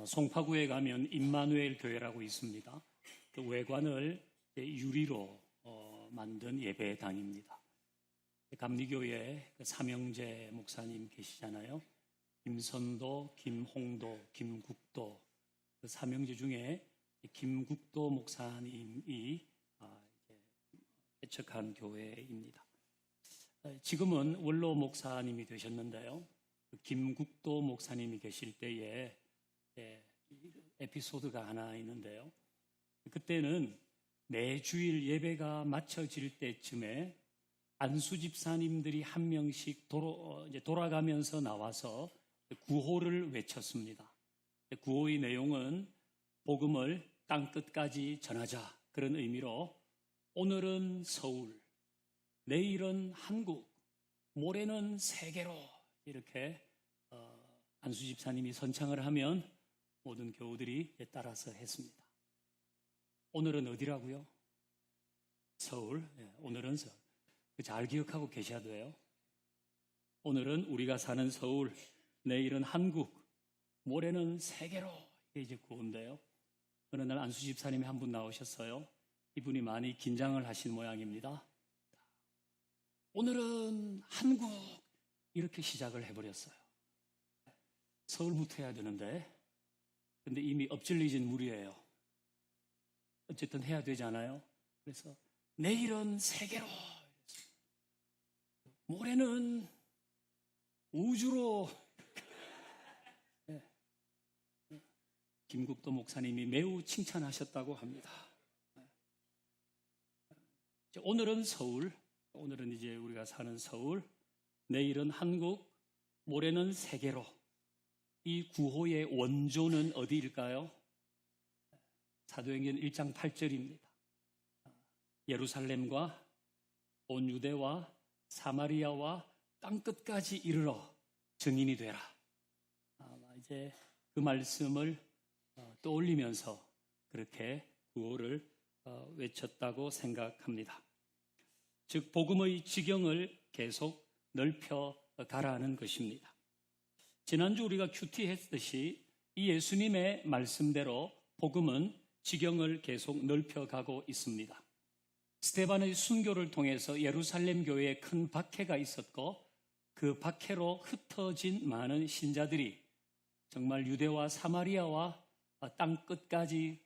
송파구에 가면 임마누엘 교회라고 있습니다. 그 외관을 유리로 만든 예배당입니다. 감리교회 삼형제 목사님 계시잖아요. 김선도, 김홍도, 김국도 그 삼형제 중에 김국도 목사님이 개척한 교회입니다. 지금은 원로 목사님이 되셨는데요. 김국도 목사님이 계실 때에 에피소드가 하나 있는데요. 그때는 매주일 예배가 마쳐질 때쯤에 안수 집사님들이 한 명씩 돌아가면서 나와서 구호를 외쳤습니다. 구호의 내용은 복음을 땅끝까지 전하자, 그런 의미로 오늘은 서울, 내일은 한국, 모레는 세계로, 이렇게 안수 집사님이 선창을 하면 모든 교우들이 따라서 했습니다. 오늘은 어디라고요? 서울. 오늘은 서울. 잘 기억하고 계셔야 돼요. 오늘은 우리가 사는 서울, 내일은 한국, 모레는 세계로. 이게 이제 구호인데요. 어느 날 안수 집사님이 한 분 나오셨어요. 이분이 많이 긴장을 하신 모양입니다. 오늘은 한국, 이렇게 시작을 해버렸어요. 서울부터 해야 되는데, 근데 이미 엎질러진 물이에요. 어쨌든 해야 되잖아요. 그래서 내일은 세계로, 모레는 우주로. 김국도 목사님이 매우 칭찬하셨다고 합니다. 오늘은 서울, 오늘은 이제 우리가 사는 서울, 내일은 한국, 모레는 세계로. 이 구호의 원조는 어디일까요? 사도행전 1장 8절입니다. 예루살렘과 온 유대와 사마리아와 땅끝까지 이르러 증인이 되라. 이제 그 말씀을 떠올리면서 그렇게 구호를 외쳤다고 생각합니다. 즉 복음의 지경을 계속 넓혀 가라는 것입니다. 지난주 우리가 큐티했듯이 이 예수님의 말씀대로 복음은 지경을 계속 넓혀가고 있습니다. 스데반의 순교를 통해서 예루살렘 교회에 큰 박해가 있었고 그 박해로 흩어진 많은 신자들이 정말 유대와 사마리아와 땅 끝까지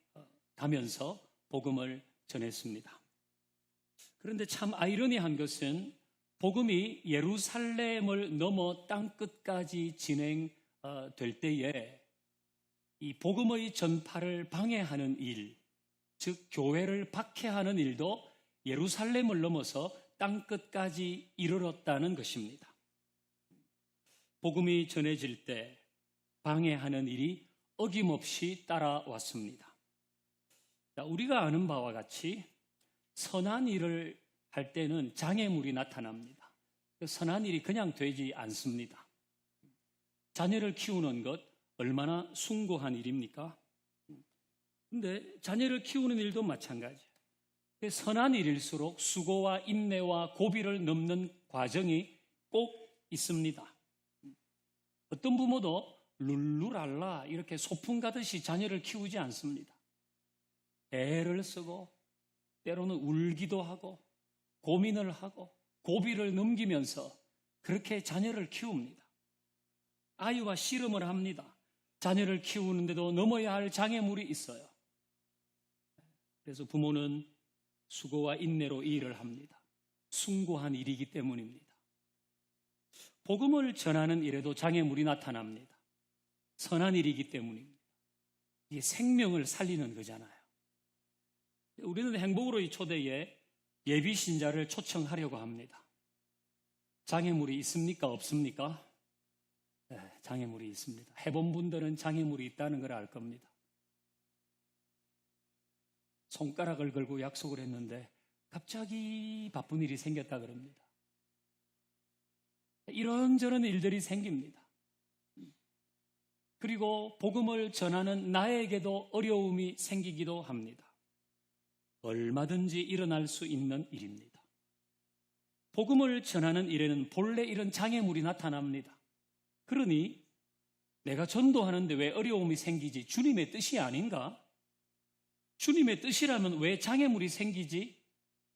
가면서 복음을 전했습니다. 그런데 참 아이러니한 것은 복음이 예루살렘을 넘어 땅 끝까지 진행될 때에 이 복음의 전파를 방해하는 일, 즉 교회를 박해하는 일도 예루살렘을 넘어서 땅 끝까지 이르렀다는 것입니다. 복음이 전해질 때 방해하는 일이 어김없이 따라왔습니다. 우리가 아는 바와 같이 선한 일을 할 때는 장애물이 나타납니다. 선한 일이 그냥 되지 않습니다. 자녀를 키우는 것 얼마나 숭고한 일입니까? 그런데 자녀를 키우는 일도 마찬가지예요. 선한 일일수록 수고와 인내와 고비를 넘는 과정이 꼭 있습니다. 어떤 부모도 룰루랄라 이렇게 소풍 가듯이 자녀를 키우지 않습니다. 애를 쓰고 때로는 울기도 하고 고민을 하고 고비를 넘기면서 그렇게 자녀를 키웁니다. 아이와 씨름을 합니다. 자녀를 키우는데도 넘어야 할 장애물이 있어요. 그래서 부모는 수고와 인내로 이 일을 합니다. 숭고한 일이기 때문입니다. 복음을 전하는 일에도 장애물이 나타납니다. 선한 일이기 때문입니다. 이게 생명을 살리는 거잖아요. 우리는 행복으로의 초대에 예비 신자를 초청하려고 합니다. 장애물이 있습니까? 없습니까? 네, 장애물이 있습니다. 해본 분들은 장애물이 있다는 걸 알 겁니다. 손가락을 걸고 약속을 했는데 갑자기 바쁜 일이 생겼다 그럽니다. 이런저런 일들이 생깁니다. 그리고 복음을 전하는 나에게도 어려움이 생기기도 합니다. 얼마든지 일어날 수 있는 일입니다. 복음을 전하는 일에는 본래 이런 장애물이 나타납니다. 그러니 내가 전도하는데 왜 어려움이 생기지? 주님의 뜻이 아닌가? 주님의 뜻이라면 왜 장애물이 생기지?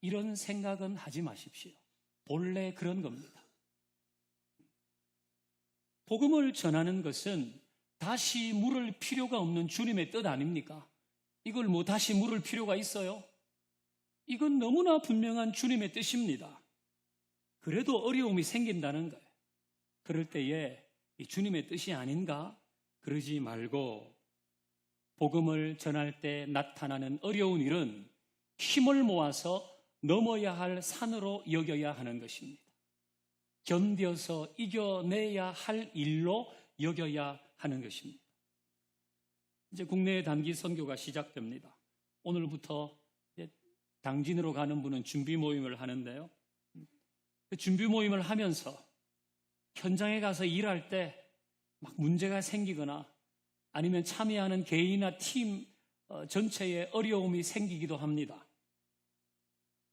이런 생각은 하지 마십시오. 본래 그런 겁니다. 복음을 전하는 것은 다시 물을 필요가 없는 주님의 뜻 아닙니까? 이걸 뭐 다시 물을 필요가 있어요? 이건 너무나 분명한 주님의 뜻입니다. 그래도 어려움이 생긴다는 거예요. 그럴 때에 이 주님의 뜻이 아닌가? 그러지 말고 복음을 전할 때 나타나는 어려운 일은 힘을 모아서 넘어야 할 산으로 여겨야 하는 것입니다. 견뎌서 이겨내야 할 일로 여겨야 하는 것입니다. 이제 국내에 단기 선교가 시작됩니다. 오늘부터 당진으로 가는 분은 준비 모임을 하는데요. 그 준비 모임을 하면서 현장에 가서 일할 때 막 문제가 생기거나 아니면 참여하는 개인이나 팀 전체에 어려움이 생기기도 합니다.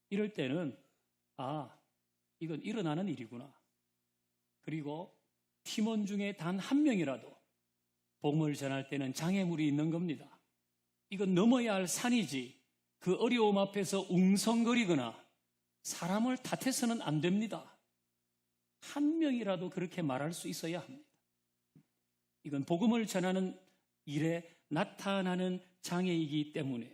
이럴 때는 이건 일어나는 일이구나. 그리고 팀원 중에 단 한 명이라도 복음을 전할 때는 장애물이 있는 겁니다. 이건 넘어야 할 산이지 그 어려움 앞에서 웅성거리거나 사람을 탓해서는 안 됩니다. 한 명이라도 그렇게 말할 수 있어야 합니다. 이건 복음을 전하는 일에 나타나는 장애이기 때문에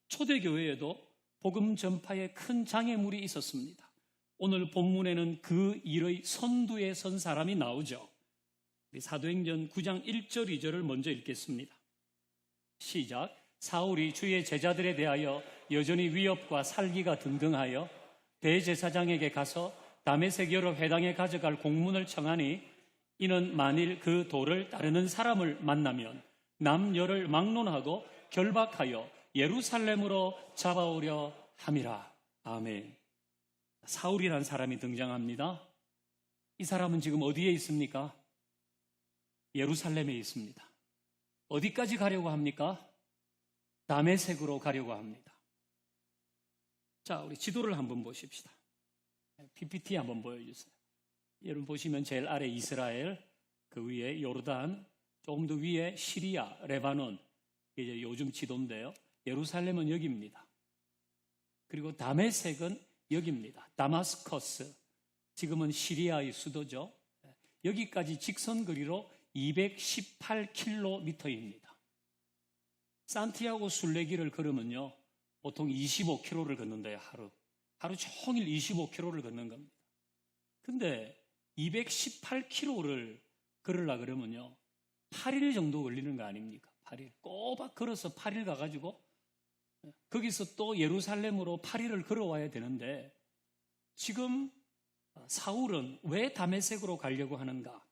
초대교회에도 복음 전파에 큰 장애물이 있었습니다. 오늘 본문에는 그 일의 선두에 선 사람이 나오죠. 사도행전 9장 1절 2절을 먼저 읽겠습니다. 시작. 사울이 주의 제자들에 대하여 여전히 위협과 살기가 등등하여 대제사장에게 가서 다메섹 여러 회당에 가져갈 공문을 청하니 이는 만일 그 도를 따르는 사람을 만나면 남녀를 막론하고 결박하여 예루살렘으로 잡아오려 함이라. 아멘. 사울이라는 사람이 등장합니다. 이 사람은 지금 어디에 있습니까? 예루살렘에 있습니다. 어디까지 가려고 합니까? 다메섹으로 가려고 합니다. 자, 우리 지도를 한번 보십시다. PPT 한번 보여주세요. 여러분 보시면 제일 아래 이스라엘, 그 위에 요르단, 조금 더 위에 시리아, 레바논, 이제 요즘 지도인데요. 예루살렘은 여기입니다. 그리고 다메섹은 여기입니다. 다마스커스, 지금은 시리아의 수도죠. 여기까지 직선 거리로 218km입니다. 산티아고 순례길을 걸으면요, 보통 25km를 걷는데요, 하루 종일 25km를 걷는 겁니다. 근데 218km를 걸으려 그러면요, 8일 정도 걸리는 거 아닙니까? 8일. 꼬박 걸어서 8일 가가지고 거기서 또 예루살렘으로 8일을 걸어와야 되는데 지금 사울은 왜 다메섹으로 가려고 하는가?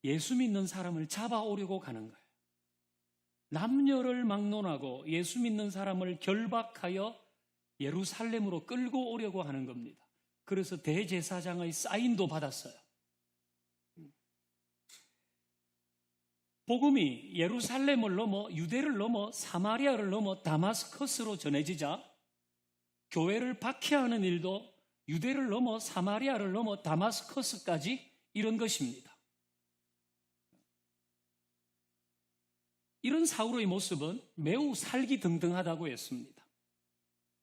예수 믿는 사람을 잡아오려고 가는 거예요. 남녀를 막론하고 예수 믿는 사람을 결박하여 예루살렘으로 끌고 오려고 하는 겁니다. 그래서 대제사장의 사인도 받았어요. 복음이 예루살렘을 넘어 유대를 넘어 사마리아를 넘어 다마스커스로 전해지자 교회를 박해하는 일도 유대를 넘어 사마리아를 넘어 다마스커스까지 이런 것입니다. 이런 사울의 모습은 매우 살기등등하다고 했습니다.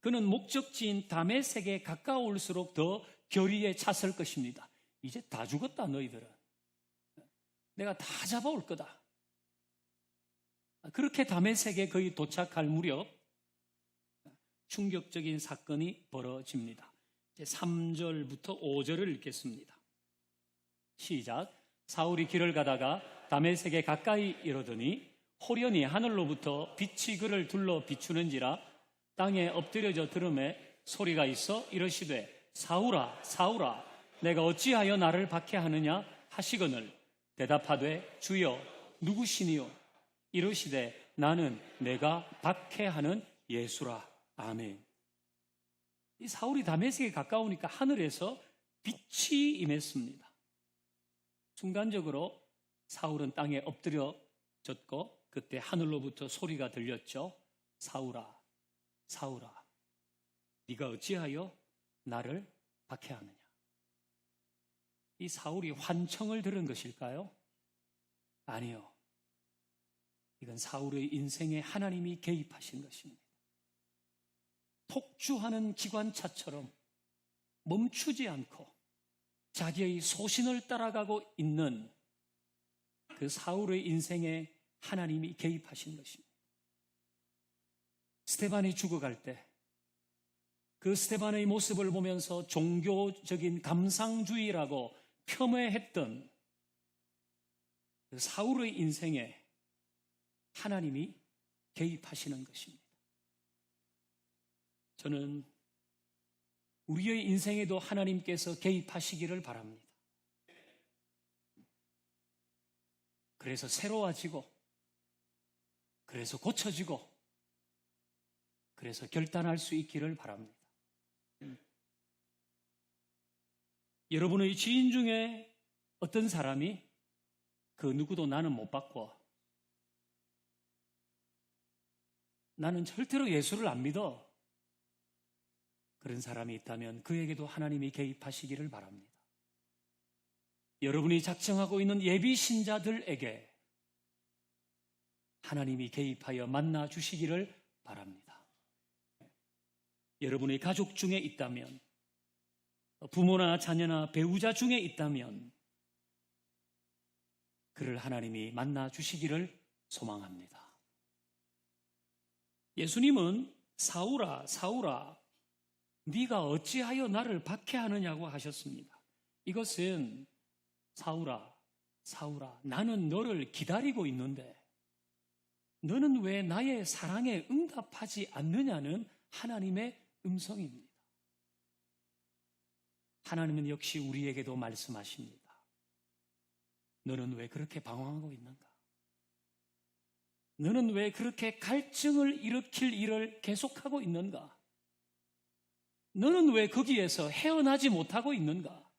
그는 목적지인 다메섹에 가까울수록 더 결의에 찼을 것입니다. 이제 다 죽었다 너희들은. 내가 다 잡아올 거다. 그렇게 다메섹에 거의 도착할 무렵 충격적인 사건이 벌어집니다. 이제 3절부터 5절을 읽겠습니다. 시작. 사울이 길을 가다가 다메섹에 가까이 이르더니 호련히 하늘로부터 빛이 그를 둘러 비추는지라 땅에 엎드려져 들음에 소리가 있어 이르시되 사울아 사울아 내가 어찌하여 나를 박해하느냐 하시거늘 대답하되 주여 누구시니요 이르시되 나는 내가 박해하는 예수라. 아멘. 이 사울이 다메섹에 가까우니까 하늘에서 빛이 임했습니다. 순간적으로 사울은 땅에 엎드려졌고 그때 하늘로부터 소리가 들렸죠. 사울아 사울아 네가 어찌하여 나를 박해하느냐. 이 사울이 환청을 들은 것일까요? 아니요. 이건 사울의 인생에 하나님이 개입하신 것입니다. 폭주하는 기관차처럼 멈추지 않고 자기의 소신을 따라가고 있는 그 사울의 인생에 하나님이 개입하신 것입니다. 스데반이 죽어갈 때 그 스데반의 모습을 보면서 종교적인 감상주의라고 폄훼했던 그 사울의 인생에 하나님이 개입하시는 것입니다. 저는 우리의 인생에도 하나님께서 개입하시기를 바랍니다. 그래서 새로워지고, 그래서 고쳐지고, 그래서 결단할 수 있기를 바랍니다. 여러분의 지인 중에 어떤 사람이 그 누구도 나는 못 바꿔, 나는 절대로 예수를 안 믿어, 그런 사람이 있다면 그에게도 하나님이 개입하시기를 바랍니다. 여러분이 작정하고 있는 예비 신자들에게 하나님이 개입하여 만나 주시기를 바랍니다. 여러분의 가족 중에 있다면, 부모나 자녀나 배우자 중에 있다면 그를 하나님이 만나 주시기를 소망합니다. 예수님은 사울아, 사울아, 네가 어찌하여 나를 박해하느냐고 하셨습니다. 이것은 사울아, 사울아, 나는 너를 기다리고 있는데 너는 왜 나의 사랑에 응답하지 않느냐는 하나님의 음성입니다. 하나님은 역시 우리에게도 말씀하십니다. 너는 왜 그렇게 방황하고 있는가? 너는 왜 그렇게 갈증을 일으킬 일을 계속하고 있는가? 너는 왜 거기에서 헤어나지 못하고 있는가?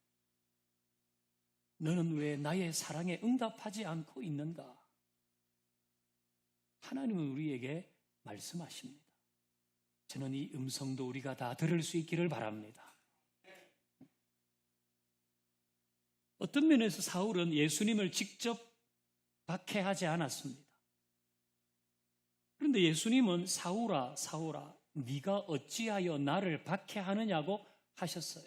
너는 왜 나의 사랑에 응답하지 않고 있는가? 하나님은 우리에게 말씀하십니다. 저는 이 음성도 우리가 다 들을 수 있기를 바랍니다. 어떤 면에서 사울은 예수님을 직접 박해하지 않았습니다. 그런데 예수님은 사울아, 사울아, 네가 어찌하여 나를 박해하느냐고 하셨어요.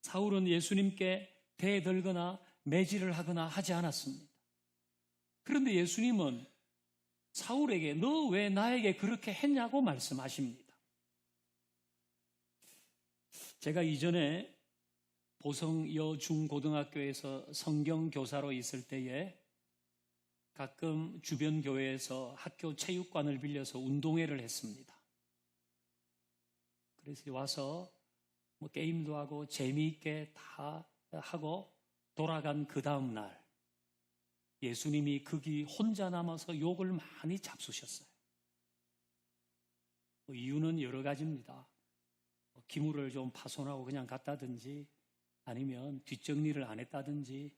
사울은 예수님께 대들거나 매질을 하거나 하지 않았습니다. 그런데 예수님은 사울에게 너 왜 나에게 그렇게 했냐고 말씀하십니다. 제가 이전에 보성 여중고등학교에서 성경교사로 있을 때에 가끔 주변 교회에서 학교 체육관을 빌려서 운동회를 했습니다. 그래서 와서 뭐 게임도 하고 재미있게 다 하고 돌아간 그 다음 날 예수님이 거기 혼자 남아서 욕을 많이 잡수셨어요. 이유는 여러 가지입니다. 기물을 좀 파손하고 그냥 갔다든지 아니면 뒷정리를 안 했다든지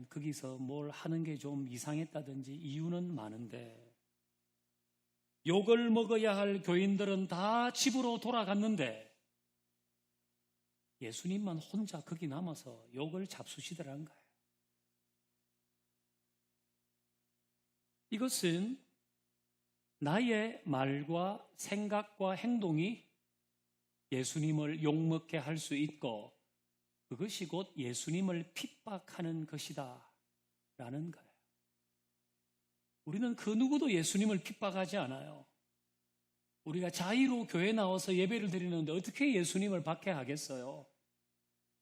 거기서 뭘 하는 게 좀 이상했다든지 이유는 많은데 욕을 먹어야 할 교인들은 다 집으로 돌아갔는데 예수님만 혼자 거기 남아서 욕을 잡수시더란 거예요. 이것은 나의 말과 생각과 행동이 예수님을 욕먹게 할 수 있고 그것이 곧 예수님을 핍박하는 것이다 라는 거예요. 우리는 그 누구도 예수님을 핍박하지 않아요. 우리가 자의로 교회 나와서 예배를 드리는데 어떻게 예수님을 박해하겠어요?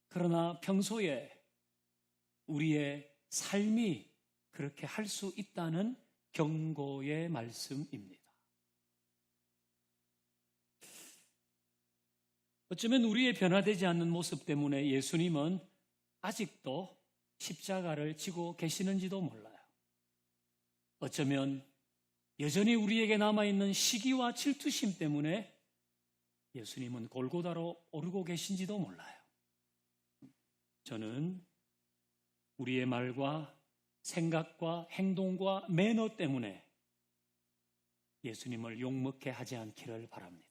그러나 평소에 우리의 삶이 그렇게 할 수 있다는 경고의 말씀입니다. 어쩌면 우리의 변화되지 않는 모습 때문에 예수님은 아직도 십자가를 지고 계시는지도 몰라요. 어쩌면 여전히 우리에게 남아있는 시기와 질투심 때문에 예수님은 골고다로 오르고 계신지도 몰라요. 저는 우리의 말과 생각과 행동과 매너 때문에 예수님을 욕먹게 하지 않기를 바랍니다.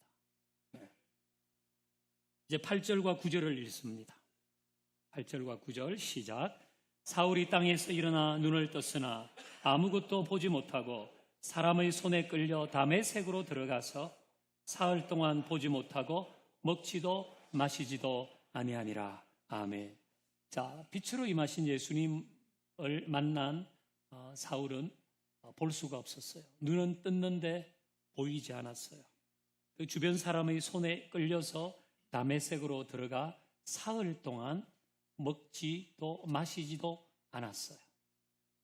이제 8절과 9절을 읽습니다. 8절과 9절 시작. 사울이 땅에서 일어나 눈을 떴으나 아무것도 보지 못하고 사람의 손에 끌려 다메섹으로 들어가서 사흘 동안 보지 못하고 먹지도 마시지도 아니하니라. 아멘. 자, 빛으로 임하신 예수님을 만난 사울은 볼 수가 없었어요. 눈은 떴는데 보이지 않았어요. 그 주변 사람의 손에 끌려서 다메섹으로 들어가 사흘 동안 먹지도 마시지도 않았어요.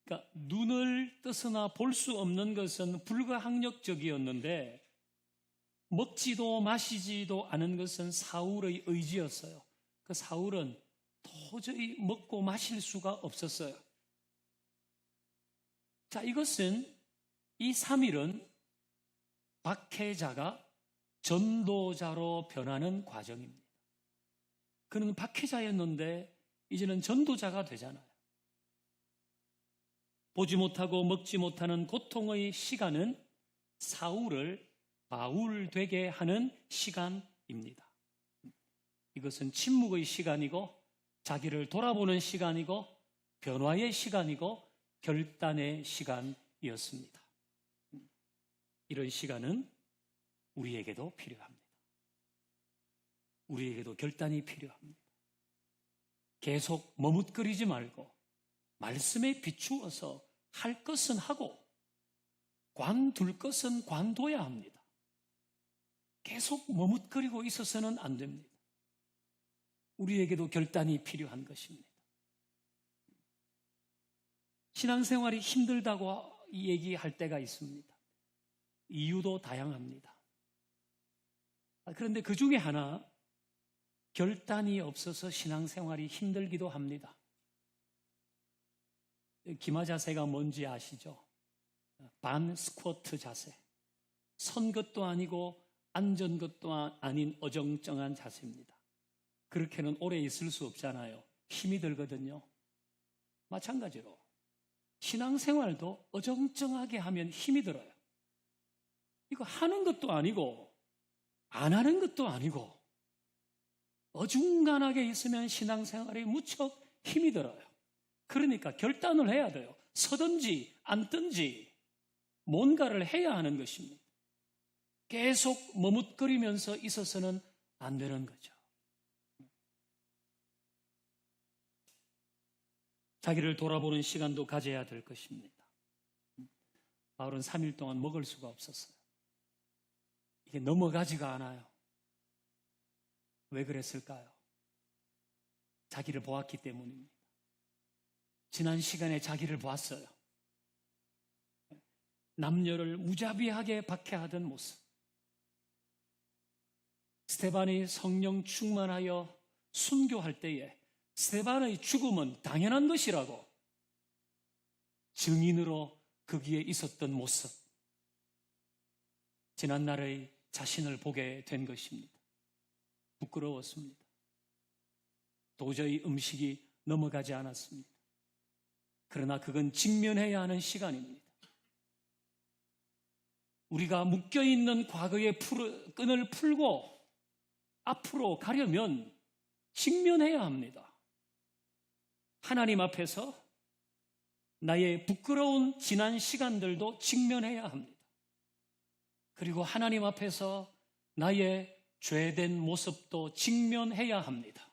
그러니까 눈을 뜨거나 볼 수 없는 것은 불가항력적이었는데 먹지도 마시지도 않은 것은 사울의 의지였어요. 그 사울은 도저히 먹고 마실 수가 없었어요. 자, 이것은 이 3일은 박해자가 전도자로 변하는 과정입니다. 그는 박해자였는데 이제는 전도자가 되잖아요. 보지 못하고 먹지 못하는 고통의 시간은 사울을 바울 되게 하는 시간입니다. 이것은 침묵의 시간이고 자기를 돌아보는 시간이고 변화의 시간이고 결단의 시간이었습니다. 이런 시간은 우리에게도 필요합니다. 우리에게도 결단이 필요합니다. 계속 머뭇거리지 말고 말씀에 비추어서 할 것은 하고 관둘 것은 관둬야 합니다. 계속 머뭇거리고 있어서는 안 됩니다. 우리에게도 결단이 필요한 것입니다. 신앙생활이 힘들다고 얘기할 때가 있습니다. 이유도 다양합니다. 그런데 그 중에 하나, 결단이 없어서 신앙생활이 힘들기도 합니다. 기마 자세가 뭔지 아시죠? 반 스쿼트 자세. 선 것도 아니고 앉은 것도 아닌 어정쩡한 자세입니다. 그렇게는 오래 있을 수 없잖아요. 힘이 들거든요. 마찬가지로 신앙생활도 어정쩡하게 하면 힘이 들어요. 이거 하는 것도 아니고 안 하는 것도 아니고 어중간하게 있으면 신앙생활이 무척 힘이 들어요. 그러니까 결단을 해야 돼요. 서든지 앉든지 뭔가를 해야 하는 것입니다. 계속 머뭇거리면서 있어서는 안 되는 거죠. 자기를 돌아보는 시간도 가져야 될 것입니다. 바울은 3일 동안 먹을 수가 없었어요. 이게 넘어가지가 않아요. 왜 그랬을까요? 자기를 보았기 때문입니다. 지난 시간에 자기를 보았어요. 남녀를 무자비하게 박해하던 모습. 스데반이 성령 충만하여 순교할 때에 스데반의 죽음은 당연한 것이라고 증인으로 거기에 있었던 모습. 지난날의 자신을 보게 된 것입니다. 부끄러웠습니다. 도저히 음식이 넘어가지 않았습니다. 그러나 그건 직면해야 하는 시간입니다. 우리가 묶여있는 과거의 끈을 풀고 앞으로 가려면 직면해야 합니다. 하나님 앞에서 나의 부끄러운 지난 시간들도 직면해야 합니다. 그리고 하나님 앞에서 나의 죄된 모습도 직면해야 합니다.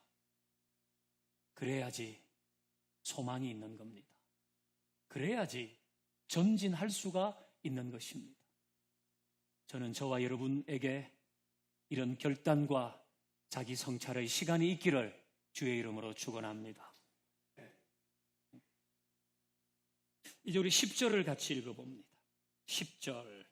그래야지 소망이 있는 겁니다. 그래야지 전진할 수가 있는 것입니다. 저는 저와 여러분에게 이런 결단과 자기 성찰의 시간이 있기를 주의 이름으로 축원합니다. 이제 우리 10절을 같이 읽어봅니다. 10절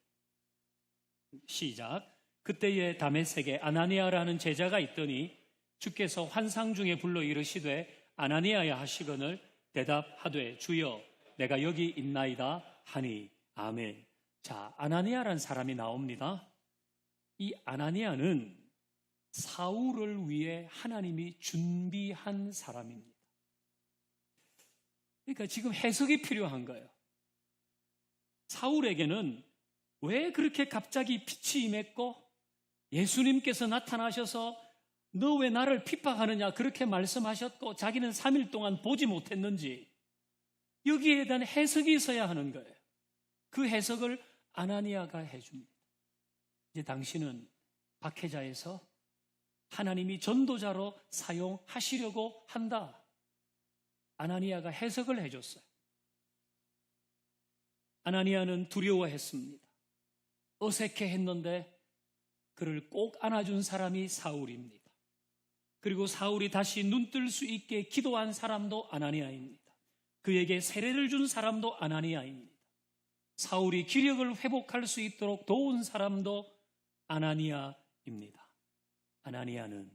시작. 그때에 다메섹에 아나니아라는 제자가 있더니 주께서 환상 중에 불러 이르시되 아나니아야 하시거늘 대답하되 주여 내가 여기 있나이다 하니 아멘. 자, 아나니아라는 사람이 나옵니다. 이 아나니아는 사울을 위해 하나님이 준비한 사람입니다. 그러니까 지금 해석이 필요한 거예요. 사울에게는 왜 그렇게 갑자기 빛이 임했고 예수님께서 나타나셔서 너 왜 나를 핍박하느냐 그렇게 말씀하셨고 자기는 3일 동안 보지 못했는지 여기에 대한 해석이 있어야 하는 거예요. 그 해석을 아나니아가 해줍니다. 이제 당신은 박해자에서 하나님이 전도자로 사용하시려고 한다. 아나니아가 해석을 해줬어요. 아나니아는 두려워했습니다. 어색해했는데 그를 꼭 안아준 사람이 사울입니다. 그리고 사울이 다시 눈뜰 수 있게 기도한 사람도 아나니아입니다. 그에게 세례를 준 사람도 아나니아입니다. 사울이 기력을 회복할 수 있도록 도운 사람도 아나니아입니다. 아나니아는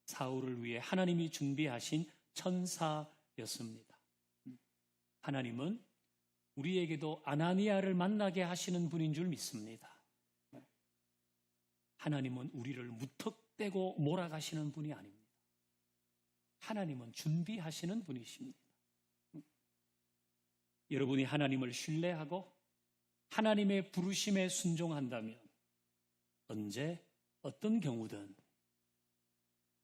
사울을 위해 하나님이 준비하신 천사였습니다. 하나님은 우리에게도 아나니아를 만나게 하시는 분인 줄 믿습니다. 하나님은 우리를 무턱대고 몰아가시는 분이 아닙니다. 하나님은 준비하시는 분이십니다. 여러분이 하나님을 신뢰하고 하나님의 부르심에 순종한다면 언제 어떤 경우든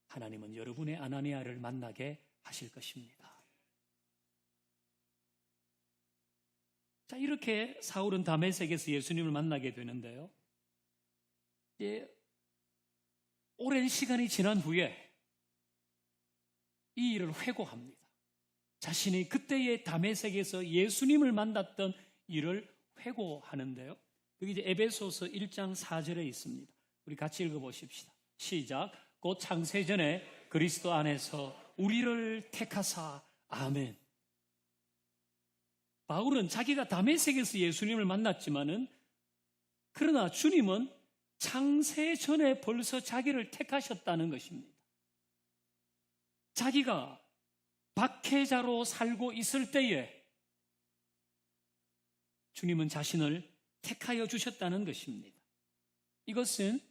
하나님은 여러분의 아나니아를 만나게 하실 것입니다. 자, 이렇게 사울은 다메섹에서 예수님을 만나게 되는데요. 이제 오랜 시간이 지난 후에 이 일을 회고합니다. 자신이 그때의 다메섹에서 예수님을 만났던 일을 회고하는데요. 여기 이제 에베소서 1장 4절에 있습니다. 우리 같이 읽어보십시다. 시작. 곧 창세전에 그리스도 안에서 우리를 택하사. 아멘. 바울은 자기가 다메섹에서 예수님을 만났지만은 그러나 주님은 창세전에 벌써 자기를 택하셨다는 것입니다. 자기가 박해자로 살고 있을 때에 주님은 자신을 택하여 주셨다는 것입니다. 이것은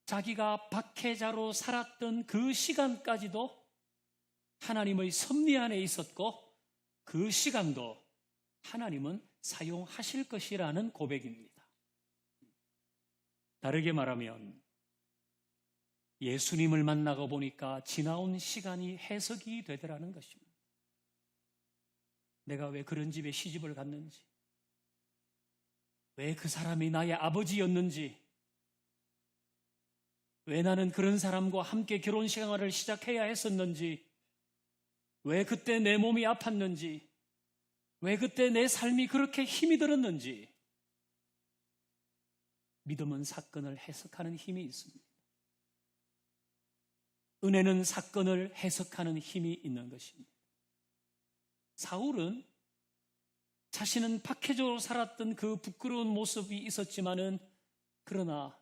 자기가 박해자로 살았던 그 시간까지도 하나님의 섭리 안에 있었고 그 시간도 하나님은 사용하실 것이라는 고백입니다. 다르게 말하면 예수님을 만나고 보니까 지나온 시간이 해석이 되더라는 것입니다. 내가 왜 그런 집에 시집을 갔는지, 왜 그 사람이 나의 아버지였는지, 왜 나는 그런 사람과 함께 결혼 생활을 시작해야 했었는지, 왜 그때 내 몸이 아팠는지, 왜 그때 내 삶이 그렇게 힘이 들었는지, 믿음은 사건을 해석하는 힘이 있습니다. 은혜는 사건을 해석하는 힘이 있는 것입니다. 사울은 자신은 박해자로 살았던 그 부끄러운 모습이 있었지만은 그러나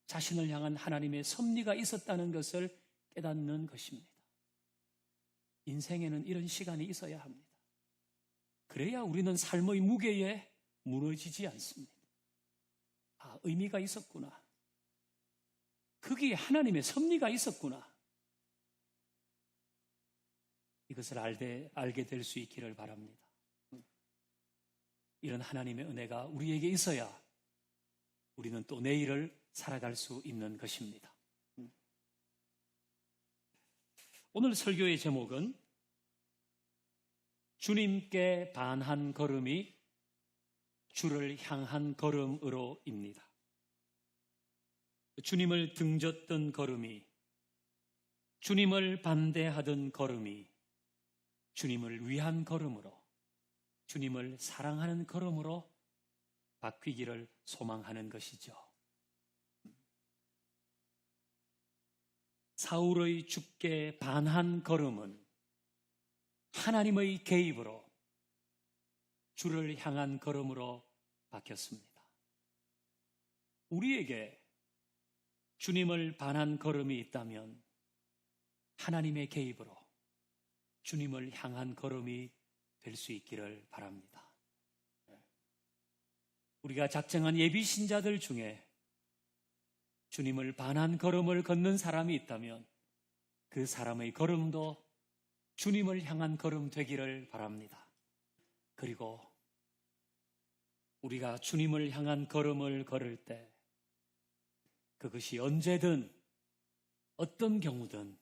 자신을 향한 하나님의 섭리가 있었다는 것을 깨닫는 것입니다. 인생에는 이런 시간이 있어야 합니다. 그래야 우리는 삶의 무게에 무너지지 않습니다. 아, 의미가 있었구나. 거기에 하나님의 섭리가 있었구나. 이것을 알게 될 수 있기를 바랍니다. 이런 하나님의 은혜가 우리에게 있어야 우리는 또 내일을 살아갈 수 있는 것입니다. 오늘 설교의 제목은 주님께 반한 걸음이 주를 향한 걸음으로입니다. 주님을 등졌던 걸음이, 주님을 반대하던 걸음이 주님을 위한 걸음으로, 주님을 사랑하는 걸음으로 바뀌기를 소망하는 것이죠. 사울의 죽게 반한 걸음은 하나님의 개입으로 주를 향한 걸음으로 바뀌었습니다. 우리에게 주님을 반한 걸음이 있다면 하나님의 개입으로 주님을 향한 걸음이 될 수 있기를 바랍니다. 우리가 작정한 예비 신자들 중에 주님을 반한 걸음을 걷는 사람이 있다면 그 사람의 걸음도 주님을 향한 걸음 되기를 바랍니다. 그리고 우리가 주님을 향한 걸음을 걸을 때 그것이 언제든 어떤 경우든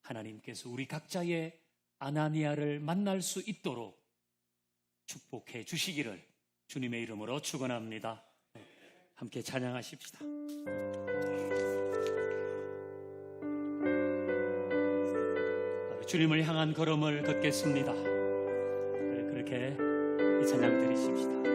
하나님께서 우리 각자의 아나니아를 만날 수 있도록 축복해 주시기를 주님의 이름으로 축원합니다. 함께 찬양하십시다. 주님을 향한 걸음을 걷겠습니다. 그렇게 이 찬양 드리십시다.